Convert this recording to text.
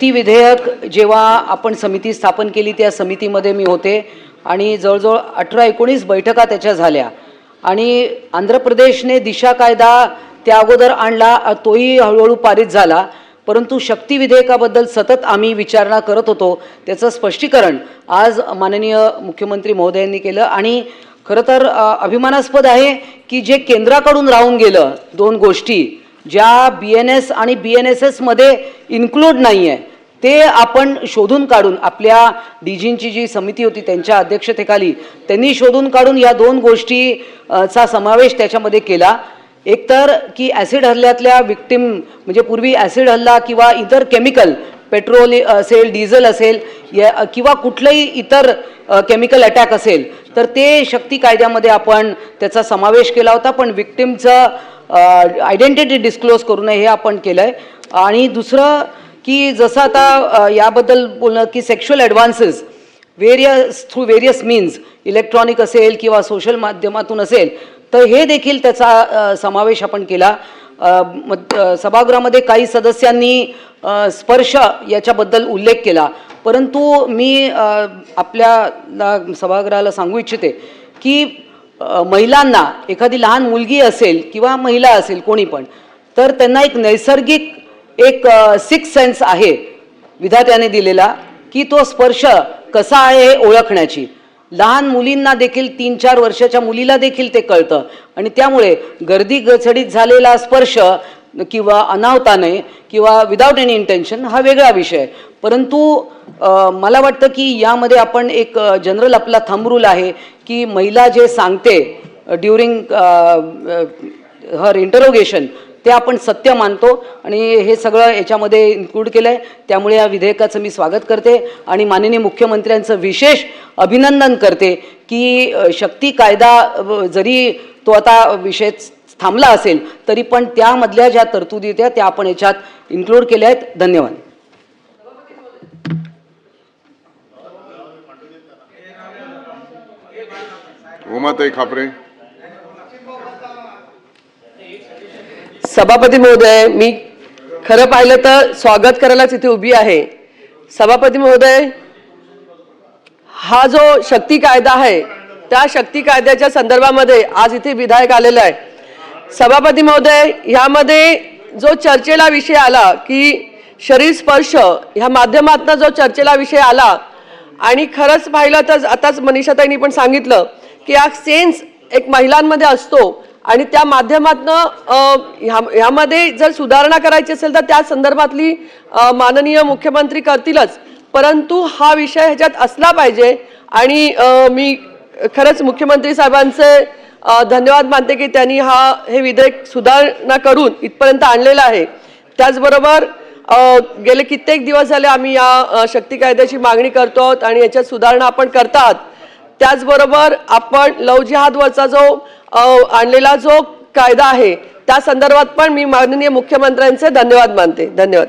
शक्ती विधेयक जेव्हा आपण समिती स्थापन केली त्या समितीमध्ये मी होते आणि जवळजवळ 18-19 बैठका त्याच्या झाल्या आणि आंध्र प्रदेशने दिशा कायदा त्या अगोदर आणला, तोही हळूहळू पारित झाला. परंतु शक्ती विधेयकाबद्दल सतत आम्ही विचारणा करत होतो. त्याचं स्पष्टीकरण आज माननीय मुख्यमंत्री महोदयांनी केलं आणि खरं तर अभिमानास्पद आहे की जे केंद्राकडून राहून गेलं, दोन गोष्टी ज्या BNS आणि BNSS मध्ये इन्क्लूड नाही आहे ते आपण शोधून काढून, आपल्या डीजींची जी समिती होती त्यांच्या अध्यक्षतेखाली त्यांनी शोधून काढून या दोन गोष्टीचा समावेश त्याच्यामध्ये केला. एक तर की ॲसिड हल्ल्यातल्या विक्टिम, म्हणजे पूर्वी ॲसिड हल्ला किंवा इतर केमिकल, पेट्रोल असेल, डिझेल असेल किंवा कुठलंही इतर केमिकल अटॅक असेल तर ते शक्ती कायद्यामध्ये आपण त्याचा समावेश केला होता. पण विक्टिमचं आयडेंटिटी डिस्क्लोज करू नये हे आपण केलं आहे. आणि दुसरं की जसं आता याबद्दल बोलणं की sexual advances through various means, electronic असेल किंवा सोशल माध्यमातून असेल, तर हे देखील त्याचा समावेश आपण केला. सभागृहामध्ये काही सदस्यांनी स्पर्श याच्याबद्दल उल्लेख केला, परंतु मी आपल्या सभागृहाला सांगू इच्छिते की महिलांना, एखादी लहान मुलगी असेल किंवा महिला असेल कोणी पण, तर त्यांना एक नैसर्गिक एक सिक्स सेन्स आहे विधात्याने दिलेला की तो स्पर्श कसा आहे हे ओळखण्याची. लहान मुलींना देखील 3-4 वर्षाच्या मुलीला देखील ते कळतं आणि त्यामुळे गर्दी गचडीत झालेला स्पर्श किंवा अनावताने किंवा विदाउट एनी इंटेन्शन हा वेगळा विषय. परंतु मला वाटतं की यामध्ये आपण एक जनरल आपला थंब रूल आहे की महिला जे सांगते ड्युरिंग हर इंटरोगेशन ते आपण सत्य मानतो आणि हे सगळं याच्यामध्ये इन्क्लूड केलं आहे. त्यामुळे या विधेयकाचं मी स्वागत करते आणि माननीय मुख्यमंत्र्यांचं विशेष अभिनंदन करते की शक्ती कायदा जरी तो आता विषय थांबला असेल तरी पण त्यामधल्या ज्या तरतुदी होत्या त्या आपण याच्यात इन्क्लूड केल्या आहेत. धन्यवाद. उमाताई खापरे. सभापती महोदय, मी खरं पाहिलं तर स्वागत करायलाच इथे उभी आहे. सभापती महोदय, हा जो शक्ती कायदा आहे त्या शक्ती कायद्याच्या संदर्भामध्ये आज इथे विधायक आलेला आहे. सभापती महोदय, ह्यामध्ये जो चर्चेला विषय आला की शरीर स्पर्श ह्या माध्यमातून जो चर्चेला विषय आला आणि खरंच पाहिलं तर आताच मनीषाताईंनी पण सांगितलं की हा सेन्स एक महिलांमध्ये असतो आणि त्या माध्यमातून ह्यामध्ये जर सुधारणा करायची असेल तर त्या संदर्भातली माननीय मुख्यमंत्री करतीलच, परंतु हा विषय ह्याच्यात असला पाहिजे. आणि मी खरंच मुख्यमंत्री साहेबांचे धन्यवाद मानते की त्यांनी हे विधेयक सुधारणा करून इथपर्यंत आणलेलं आहे. त्याचबरोबर गेले कित्येक दिवस झाले आम्ही या शक्ती कायद्याची मागणी करतो आहोत आणि याच्यात सुधारणा आपण करतात. त्याचबरोबर आपण लव जिहादवरचा जो आणलेला जो कायदा आहे त्या संदर्भात पण मी माननीय मुख्यमंत्र्यांचे धन्यवाद मानते. धन्यवाद.